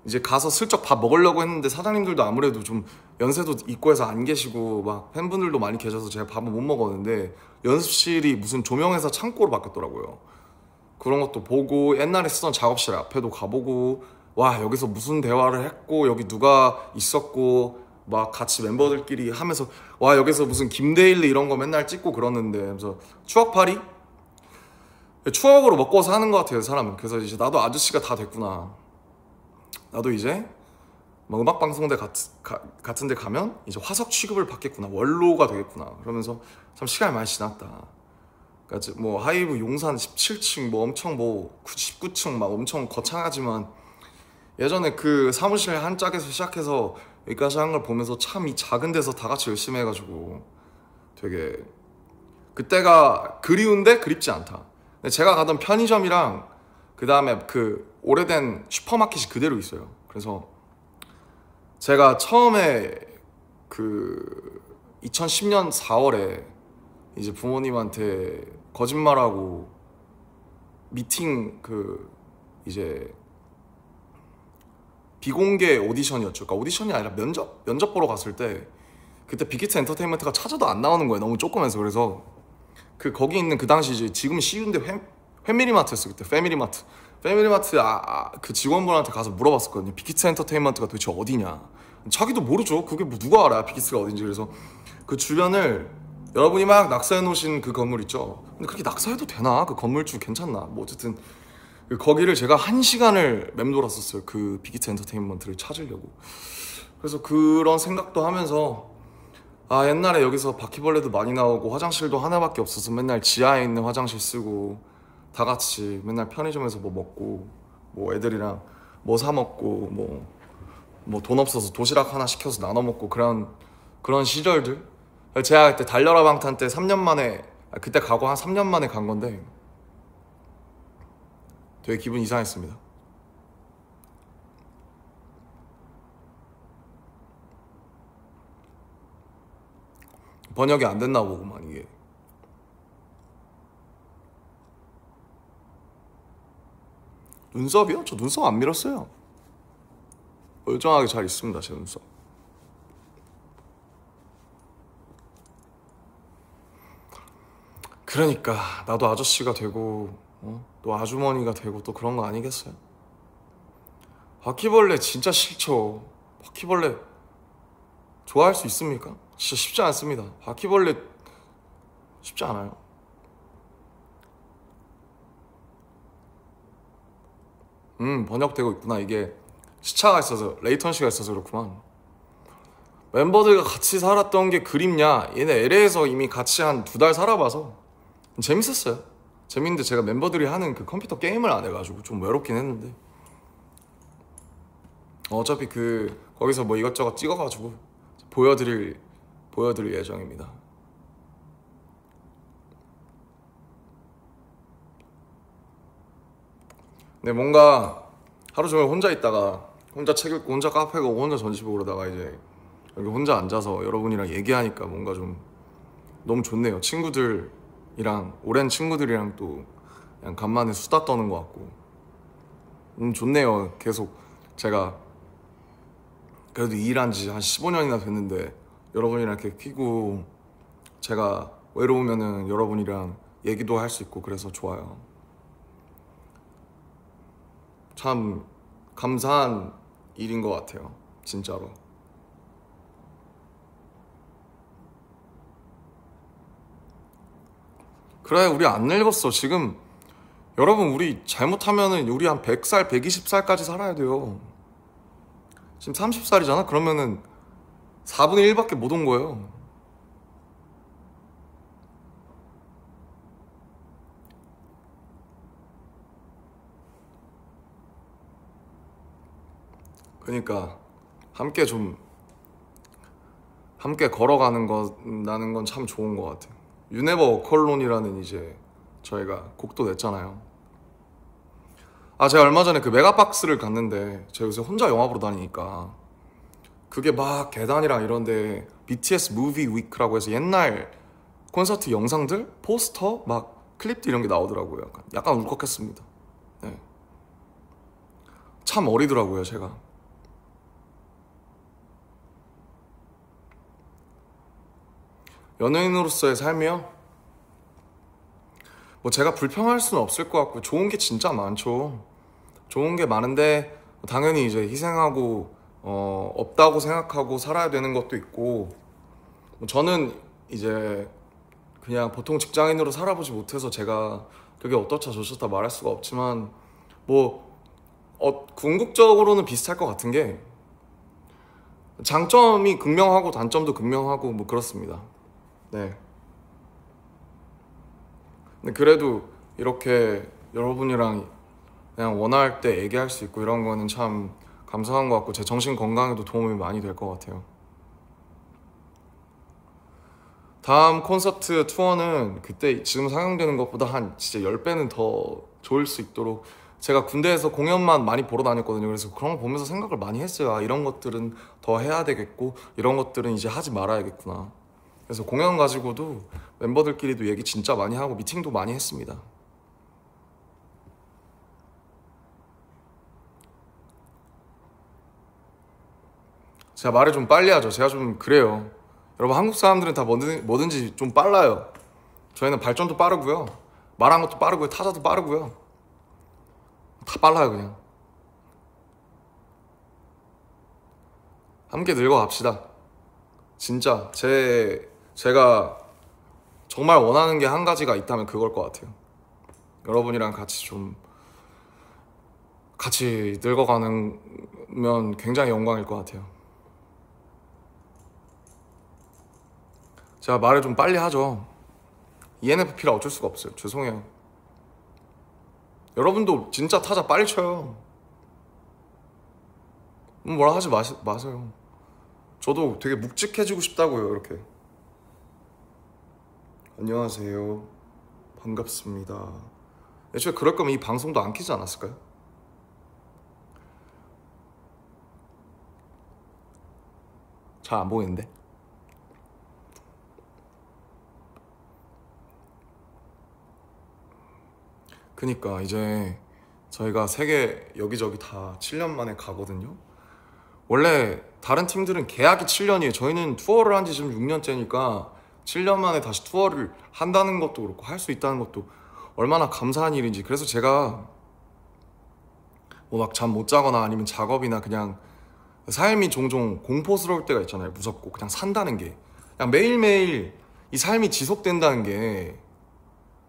이제 가서 슬쩍 밥 먹으려고 했는데 사장님들도 아무래도 좀 연세도 있고 해서 안 계시고 막 팬분들도 많이 계셔서 제가 밥을 못 먹었는데, 연습실이 무슨 조명회사 창고로 바뀌었더라고요. 그런 것도 보고, 옛날에 쓰던 작업실 앞에도 가보고, 와 여기서 무슨 대화를 했고 여기 누가 있었고 막 같이 멤버들끼리 하면서, 와 여기서 무슨 김데일리 이런 거 맨날 찍고 그러는데, 그래서 추억팔이? 추억으로 먹고 사는 것 같아요 사람은. 그래서 이제 나도 아저씨가 다 됐구나. 나도 이제 뭐 음악방송대 같은 데 가면 이제 화석 취급을 받겠구나, 원로가 되겠구나, 그러면서 참 시간이 많이 지났다. 그러니까 뭐 하이브 용산 17층 뭐 엄청 뭐 19층 막 엄청 거창하지만, 예전에 그 사무실 한 짝에서 시작해서 여기까지 한 걸 보면서 참 이 작은 데서 다 같이 열심히 해가지고 되게 그때가 그리운데 그립지 않다. 근데 제가 가던 편의점이랑 그 다음에 그 오래된 슈퍼마켓이 그대로 있어요. 그래서 제가 처음에 그 2010년 4월에 이제 부모님한테 거짓말하고 미팅 이제 비공개 오디션이었죠. 그러니까 오디션이 아니라 면접 보러 갔을 때 그때 빅히트 엔터테인먼트가 찾아도 안 나오는 거예요. 너무 조그매서. 그래서 그 거기 있는 그 당시 이제 지금 CU인데 패밀리마트였어 그때. 패밀리마트 그 직원분한테 가서 물어봤었거든요. 빅히트 엔터테인먼트가 도대체 어디냐. 자기도 모르죠. 그게 뭐 누가 알아 빅히트가 어딘지. 그래서 그 주변을 여러분이 막 낙서해 놓으신 그 건물 있죠. 근데 그렇게 낙서해도 되나? 그 건물주 괜찮나? 뭐 어쨌든 거기를 제가 1시간을 맴돌았었어요. 그 빅히트 엔터테인먼트를 찾으려고. 그래서 그런 생각도 하면서 아 옛날에 여기서 바퀴벌레도 많이 나오고 화장실도 하나밖에 없어서 맨날 지하에 있는 화장실 쓰고 다 같이 맨날 편의점에서 뭐 먹고 뭐 애들이랑 뭐 사 먹고 뭐 돈 없어서 도시락 하나 시켜서 나눠 먹고 그런 시절들. 제가 그때 달려라 방탄 때 3년 만에 그때 가고 한 3년 만에 간 건데 되게 기분 이상했습니다. 번역이 안 됐나 보구만 이게. 눈썹이요? 저 눈썹 안 밀었어요. 멀쩡하게 잘 있습니다 제 눈썹. 그러니까 나도 아저씨가 되고 또 아주머니가 되고 또 그런 거 아니겠어요? 바퀴벌레 진짜 싫죠. 바퀴벌레 좋아할 수 있습니까? 진짜 쉽지 않습니다. 바퀴벌레 쉽지 않아요. 번역되고 있구나. 이게 시차가 있어서 레이턴시가 있어서 그렇구만. 멤버들과 같이 살았던 게 그립냐? 얘네 LA에서 이미 같이 한 2달 살아봐서 재밌었어요. 재밌는데 제가 멤버들이 하는 그 컴퓨터 게임을 안 해가지고 좀 외롭긴 했는데 어차피 거기서 뭐 이것저것 찍어가지고 보여드릴 예정입니다. 근데 뭔가 하루 종일 혼자 있다가 혼자 책 읽고 혼자 카페 가고 혼자 전시 보고 그러다가 이제 여기 혼자 앉아서 여러분이랑 얘기하니까 뭔가 좀 너무 좋네요. 친구들이랑 오랜 친구들이랑 또 그냥 간만에 수다 떠는 것 같고 좋네요. 계속 제가 그래도 일한 지 한 15년이나 됐는데 여러분이랑 이렇게 끼고 제가 외로우면은 여러분이랑 얘기도 할 수 있고 그래서 좋아요. 참 감사한 일인 것 같아요. 진짜로. 그래 우리 안 늙었어. 지금 여러분 우리 잘못하면은 우리 한 100살 120살까지 살아야 돼요. 지금 30살이잖아? 그러면은 4분의 1밖에 못 온 거예요. 그러니까 함께 걸어가는 나는 건 참 좋은 것 같아요. 유네버 워컬론이라는 이제 저희가 곡도 냈잖아요. 제가 얼마 전에 그 메가박스를 갔는데 제가 요새 혼자 영화 보러 다니니까 그게 막 계단이랑 이런데 BTS 무비 위크라고 해서 옛날 콘서트 영상들, 포스터, 막 클립들 이런 게 나오더라고요. 약간 울컥했습니다. 네. 참 어리더라고요 제가. 연예인으로서의 삶이요? 뭐 제가 불평할 수는 없을 것 같고 좋은 게 진짜 많죠. 좋은 게 많은데 당연히 이제 희생하고 없다고 생각하고 살아야 되는 것도 있고 저는 이제 그냥 보통 직장인으로 살아보지 못해서 제가 그게 어떻다 저렇다 말할 수가 없지만 뭐 궁극적으로는 비슷할 것 같은 게 장점이 극명하고 단점도 극명하고 뭐 그렇습니다. 네. 근데 그래도 이렇게 여러분이랑 그냥 원할 때 얘기할 수 있고 이런 거는 참 감사한 것 같고 제 정신 건강에도 도움이 많이 될 것 같아요. 다음 콘서트 투어는 그때 지금 상영되는 것보다 한 진짜 10배는 더 좋을 수 있도록 제가 군대에서 공연만 많이 보러 다녔거든요. 그래서 그런 거 보면서 생각을 많이 했어요. 이런 것들은 더 해야 되겠고 이런 것들은 이제 하지 말아야겠구나. 그래서 공연 가지고도 멤버들끼리도 얘기 진짜 많이 하고 미팅도 많이 했습니다. 제가 말을 좀 빨리 하죠. 제가 좀 그래요. 여러분 한국 사람들은 다 뭐든지 좀 빨라요. 저희는 발전도 빠르고요. 말한 것도 빠르고요. 타자도 빠르고요. 다 빨라요 그냥. 함께 늙어갑시다. 진짜 제가 정말 원하는 게 한 가지가 있다면 그걸 것 같아요. 여러분이랑 같이 늙어가면 굉장히 영광일 것 같아요. 제가 말을 좀 빨리 하죠. ENFP라 어쩔 수가 없어요. 죄송해요. 여러분도 진짜 타자 빨리 쳐요. 뭐라 하지 마세요. 저도 되게 묵직해지고 싶다고요. 이렇게. 안녕하세요. 반갑습니다. 애초에 그럴 거면 이 방송도 안 키지 않았을까요? 잘 안 보이는데? 그니까 이제 저희가 세계 여기저기 다 7년 만에 가거든요. 원래 다른 팀들은 계약이 7년이에요. 저희는 투어를 한 지 지금 6년째니까 7년 만에 다시 투어를 한다는 것도 그렇고 할 수 있다는 것도 얼마나 감사한 일인지. 그래서 제가 뭐 막 잠 못 자거나 아니면 작업이나 그냥 삶이 종종 공포스러울 때가 있잖아요. 무섭고 그냥 산다는 게 그냥 매일매일 이 삶이 지속된다는 게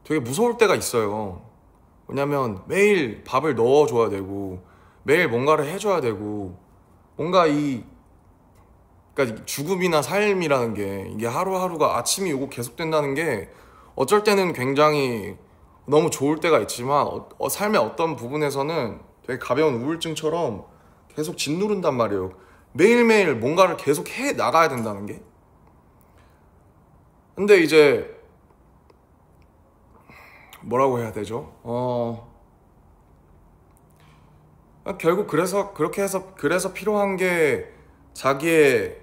되게 무서울 때가 있어요. 왜냐면 매일 밥을 넣어줘야 되고 매일 뭔가를 해줘야 되고 뭔가 그러니까 죽음이나 삶이라는 게 이게 하루하루가 아침이 오고 계속된다는 게 어쩔 때는 굉장히 너무 좋을 때가 있지만 삶의 어떤 부분에서는 되게 가벼운 우울증처럼 계속 짓누른단 말이에요. 매일매일 뭔가를 계속 해 나가야 된다는 게. 근데 이제 뭐라고 해야 되죠? 결국 그래서 필요한 게 자기의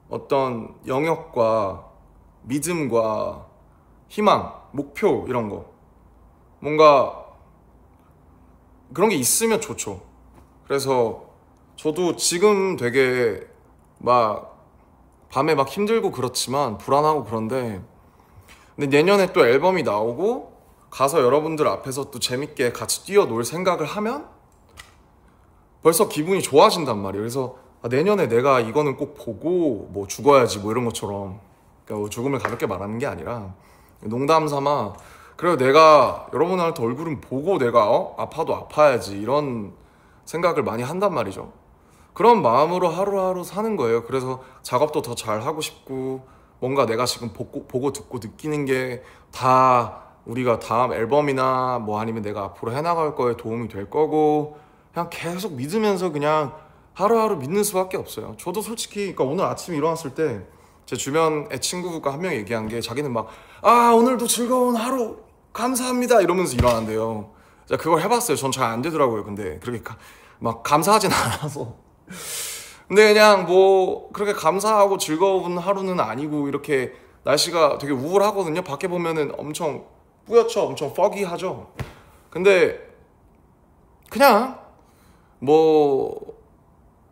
어떤 영역과 믿음과 희망, 목표 이런 거 뭔가 그런 게 있으면 좋죠. 그래서 저도 지금 되게 막 밤에 막 힘들고 그렇지만 불안하고 그런데 근데 내년에 또 앨범이 나오고 가서 여러분들 앞에서 또 재밌게 같이 뛰어놀 생각을 하면 벌써 기분이 좋아진단 말이에요. 그래서 내년에 내가 이거는 꼭 보고 뭐 죽어야지 뭐 이런 것처럼 그러니까 뭐 죽음을 가볍게 말하는 게 아니라 농담 삼아 그래도 내가 여러분한테 얼굴은 보고 내가 아파도 아파야지 이런 생각을 많이 한단 말이죠. 그런 마음으로 하루하루 사는 거예요. 그래서 작업도 더 잘하고 싶고 뭔가 내가 지금 보고 듣고 느끼는 게 다 우리가 다음 앨범이나 뭐 아니면 내가 앞으로 해나갈 거에 도움이 될 거고 그냥 계속 믿으면서 그냥 하루하루 믿는 수밖에 없어요. 저도 솔직히 그러니까 오늘 아침에 일어났을 때 제 주변의 친구가 한 명 얘기한 게 자기는 막 오늘도 즐거운 하루 감사합니다 이러면서 일어난대요. 제가 그걸 해봤어요. 전 잘 안 되더라고요. 근데 그렇게 막 감사하진 않아서 근데 그냥 뭐 그렇게 감사하고 즐거운 하루는 아니고 이렇게 날씨가 되게 우울하거든요. 밖에 보면은 엄청 뿌옇죠. 엄청 foggy하죠. 근데 그냥 뭐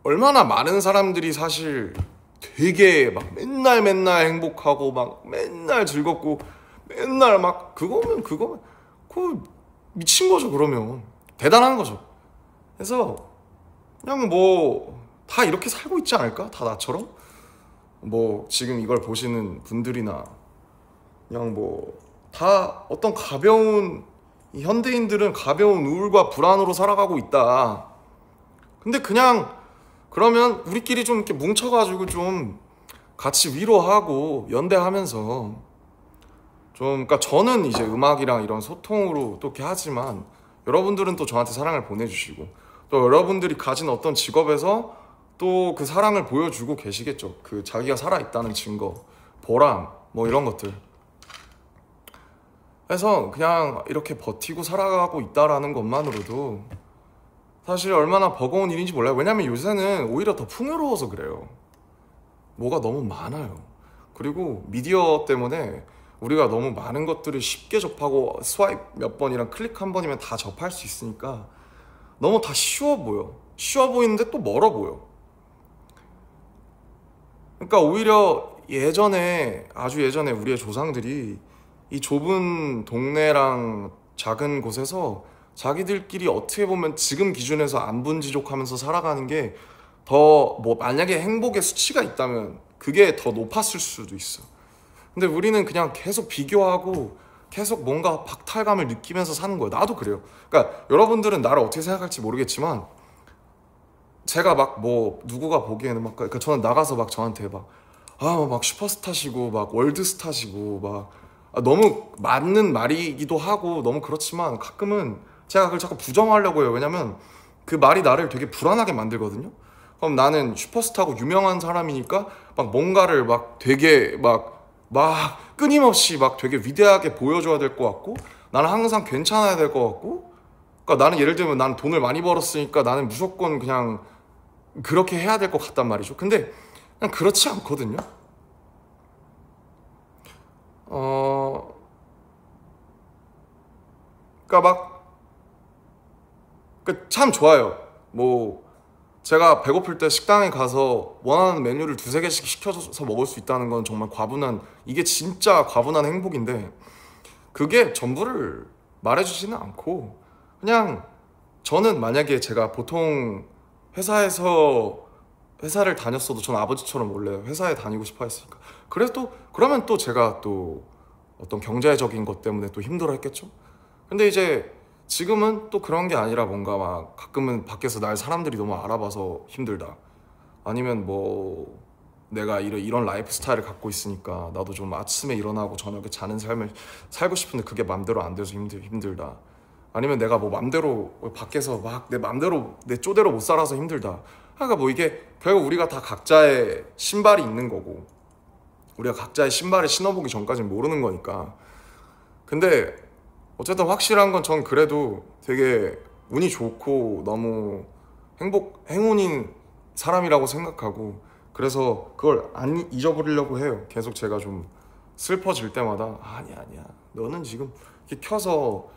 얼마나 많은 사람들이 사실 되게 막 맨날 행복하고 막 맨날 즐겁고 맨날 막 그거면 그거 미친 거죠. 그러면 대단한 거죠. 그래서 그냥 뭐 다 이렇게 살고 있지 않을까? 다 나처럼? 뭐 지금 이걸 보시는 분들이나 그냥 뭐 다 어떤 가벼운 현대인들은 가벼운 우울과 불안으로 살아가고 있다. 근데 그냥 그러면 우리끼리 좀 이렇게 뭉쳐가지고 좀 같이 위로하고 연대하면서 좀 그러니까 저는 이제 음악이랑 이런 소통으로 또 이렇게 하지만 여러분들은 또 저한테 사랑을 보내주시고 또 여러분들이 가진 어떤 직업에서 또 그 사랑을 보여주고 계시겠죠. 그 자기가 살아있다는 증거, 보람 뭐 이런 것들. 그래서 그냥 이렇게 버티고 살아가고 있다라는 것만으로도 사실 얼마나 버거운 일인지 몰라요. 왜냐면 요새는 오히려 더 풍요로워서 그래요. 뭐가 너무 많아요. 그리고 미디어 때문에 우리가 너무 많은 것들을 쉽게 접하고 스와이프 몇 번이랑 클릭 한 번이면 다 접할 수 있으니까 너무 다 쉬워 보여. 쉬워 보이는데 또 멀어 보여. 그러니까 오히려 예전에, 아주 예전에 우리의 조상들이 이 좁은 동네랑 작은 곳에서 자기들끼리 어떻게 보면 지금 기준에서 안분지족하면서 살아가는 게 더, 뭐 만약에 행복의 수치가 있다면 그게 더 높았을 수도 있어. 근데 우리는 그냥 계속 비교하고 계속 뭔가 박탈감을 느끼면서 사는 거예요. 나도 그래요. 그러니까 여러분들은 나를 어떻게 생각할지 모르겠지만 제가 막 뭐 누구가 보기에는 막, 그러니까 저는 나가서 막 저한테 막 슈퍼스타시고 막 월드스타시고 막 너무 맞는 말이기도 하고 너무 그렇지만 가끔은 제가 그걸 자꾸 부정하려고 해요. 왜냐면 그 말이 나를 되게 불안하게 만들거든요. 그럼 나는 슈퍼스타고 유명한 사람이니까 막 뭔가를 막 되게 막 끊임없이 막 되게 위대하게 보여줘야 될 것 같고 나는 항상 괜찮아야 될 것 같고, 그러니까 나는 예를 들면 나는 돈을 많이 벌었으니까 나는 무조건 그냥 그렇게 해야 될 것 같단 말이죠. 근데 그냥 그렇지 않거든요. 그러니까 참 좋아요. 뭐 제가 배고플 때 식당에 가서 원하는 메뉴를 두세 개씩 시켜서 먹을 수 있다는 건 정말 과분한, 이게 진짜 과분한 행복인데 그게 전부를 말해주지는 않고 그냥 저는 만약에 제가 보통 회사를 다녔어도 전 아버지처럼 원래 회사에 다니고 싶어 했으니까 그래도 그러면 또 제가 또 어떤 경제적인 것 때문에 또 힘들어 했겠죠. 근데 이제 지금은 또 그런 게 아니라 뭔가 막 가끔은 밖에서 날 사람들이 너무 알아봐서 힘들다, 아니면 뭐 내가 이런 라이프 스타일을 갖고 있으니까 나도 좀 아침에 일어나고 저녁에 자는 삶을 살고 싶은데 그게 맘대로 안 돼서 힘들다, 아니면 내가 뭐 맘대로 밖에서 막 내 맘대로 내 쪼대로 못 살아서 힘들다. 그러니까 뭐 이게 결국 우리가 다 각자의 신발이 있는 거고 우리가 각자의 신발을 신어보기 전까지는 모르는 거니까. 근데 어쨌든 확실한 건 전 그래도 되게 운이 좋고 너무 행운인 사람이라고 생각하고, 그래서 그걸 안 잊어버리려고 해요. 계속 제가 좀 슬퍼질 때마다 아니야 너는 지금 이렇게 켜서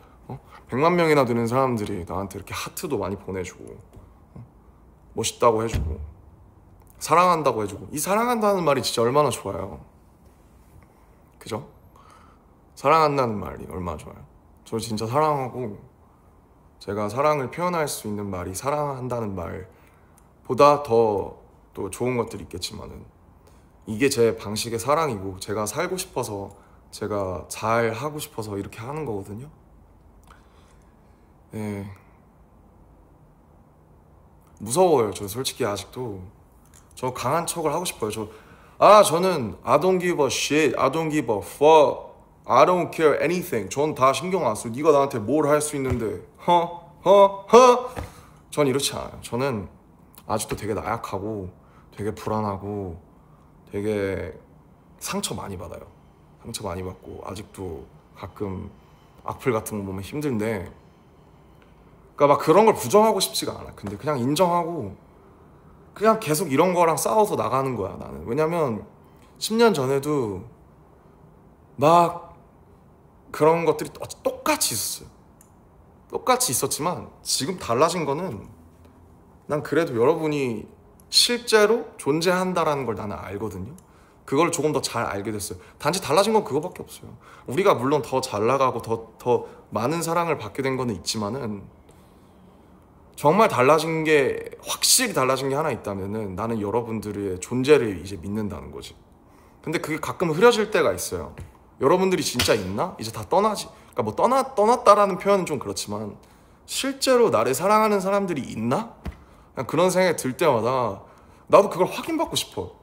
100만 명이나 되는 사람들이 나한테 이렇게 하트도 많이 보내주고 멋있다고 해주고 사랑한다고 해주고, 이 사랑한다는 말이 진짜 얼마나 좋아요. 그죠? 사랑한다는 말이 얼마나 좋아요. 저 진짜 사랑하고, 제가 사랑을 표현할 수 있는 말이 사랑한다는 말보다 더 또 좋은 것들이 있겠지만은 이게 제 방식의 사랑이고 제가 살고 싶어서 제가 잘 하고 싶어서 이렇게 하는 거거든요. 예. 무서워요. 저 솔직히 아직도 저 강한 척을 하고 싶어요. 저는 I don't give a shit, I don't give a fuck, I don't care anything. 전 다 신경 안 써요. 네가 나한테 뭘 할 수 있는데 전 이렇지 않아요. 저는 아직도 되게 나약하고 되게 불안하고 되게 상처 많이 받아요. 상처 많이 받고 아직도 가끔 악플 같은 거 보면 힘든데, 그러니까 막 그런 걸 부정하고 싶지가 않아. 근데 그냥 인정하고 그냥 계속 이런 거랑 싸워서 나가는 거야 나는. 왜냐면 10년 전에도 막 그런 것들이 똑같이 있었어요. 똑같이 있었지만 지금 달라진 거는 난 그래도 여러분이 실제로 존재한다라는 걸 나는 알거든요. 그걸 조금 더 잘 알게 됐어요. 단지 달라진 건 그거밖에 없어요. 우리가 물론 더 잘 나가고 더 많은 사랑을 받게 된 거는 있지만은 정말 달라진 게, 확실히 달라진 게 하나 있다면은 나는 여러분들의 존재를 이제 믿는다는 거지. 근데 그게 가끔 흐려질 때가 있어요. 여러분들이 진짜 있나? 이제 다 떠나지. 그러니까 뭐 떠났다라는 표현은 좀 그렇지만 실제로 나를 사랑하는 사람들이 있나? 그냥 그런 생각이 들 때마다 나도 그걸 확인받고 싶어.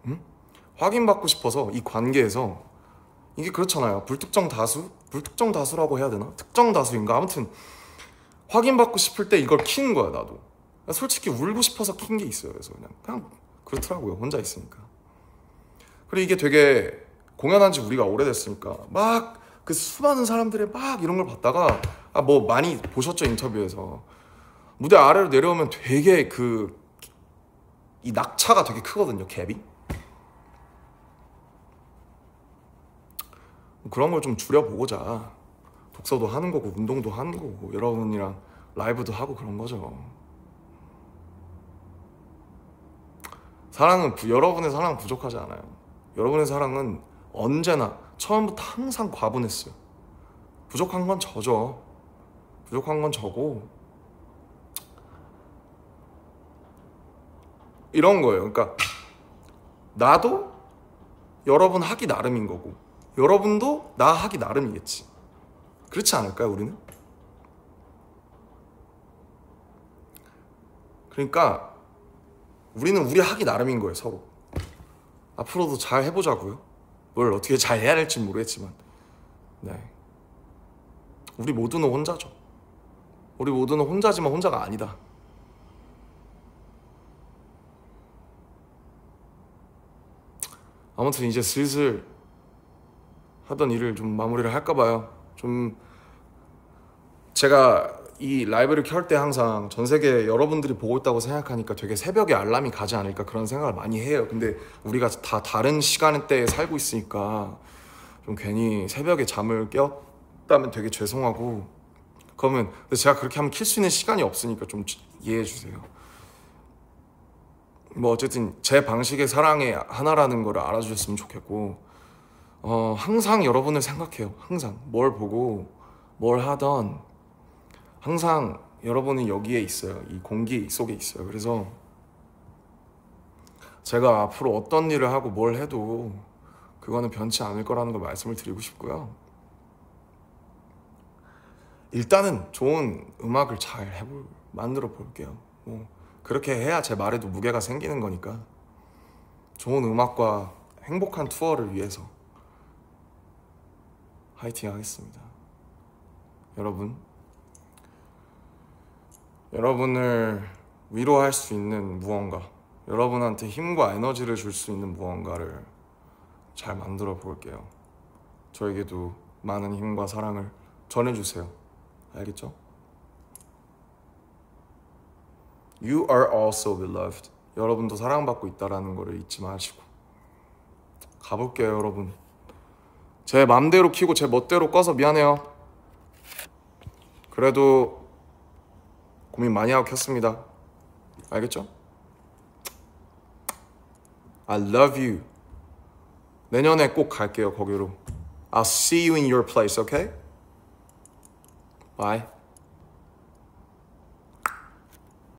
응? 확인받고 싶어서 이 관계에서, 이게 그렇잖아요. 불특정 다수라고 해야 되나? 특정 다수인가? 아무튼 확인받고 싶을 때 이걸 키는 거야 나도. 솔직히 울고 싶어서 킨 게 있어요. 그래서 그냥 그렇더라고요. 혼자 있으니까. 그리고 이게 되게 공연한 지 우리가 오래됐으니까 막 그 수많은 사람들의 막 이런 걸 봤다가 뭐 많이 보셨죠, 인터뷰에서. 무대 아래로 내려오면 되게 이 낙차가 되게 크거든요, 갭이. 그런 걸 좀 줄여보고자 독서도 하는 거고 운동도 하는 거고 여러분이랑 라이브도 하고 그런 거죠. 여러분의 사랑은 부족하지 않아요. 여러분의 사랑은 언제나 처음부터 항상 과분했어요. 부족한 건 저죠. 부족한 건 저고 이런 거예요. 그러니까 나도 여러분 하기 나름인 거고 여러분도 나 하기 나름이겠지. 그렇지 않을까요, 우리는? 그러니까 우리는 우리 하기 나름인 거예요, 서로. 앞으로도 잘 해보자고요. 뭘 어떻게 잘 해야 될지 모르겠지만 네. 우리 모두는 혼자죠. 우리 모두는 혼자지만 혼자가 아니다. 아무튼 이제 슬슬 하던 일을 좀 마무리를 할까 봐요. 좀 제가 이 라이브를 켤 때 항상 전 세계 여러분들이 보고 있다고 생각하니까 되게 새벽에 알람이 가지 않을까 그런 생각을 많이 해요. 근데 우리가 다 다른 시간대에 살고 있으니까 좀 괜히 새벽에 잠을 깼다면 되게 죄송하고 그러면 제가 그렇게 하면 킬 수 있는 시간이 없으니까 좀 이해해 주세요. 뭐 어쨌든 제 방식의 사랑의 하나라는 걸 알아주셨으면 좋겠고 항상 여러분을 생각해요. 항상 뭘 보고 뭘 하던 항상 여러분은 여기에 있어요. 이 공기 속에 있어요. 그래서 제가 앞으로 어떤 일을 하고 뭘 해도 그거는 변치 않을 거라는 걸 말씀을 드리고 싶고요. 일단은 좋은 음악을 잘 만들어 볼게요. 뭐 그렇게 해야 제 말에도 무게가 생기는 거니까 좋은 음악과 행복한 투어를 위해서 화이팅 하겠습니다. 여러분을 위로할 수 있는 무언가, 여러분한테 힘과 에너지를 줄 수 있는 무언가를 잘 만들어 볼게요. 저에게도 많은 힘과 사랑을 전해주세요. 알겠죠? You are also beloved. 여러분도 사랑받고 있다는 거를 잊지 마시고 가볼게요, 여러분. 제 맘대로 켜고 제 멋대로 꺼서 미안해요. 그래도 고민 많이 하고 켰습니다. 알겠죠? I love you. 내년에 꼭 갈게요, 거기로. I'll see you in your place, okay? Bye.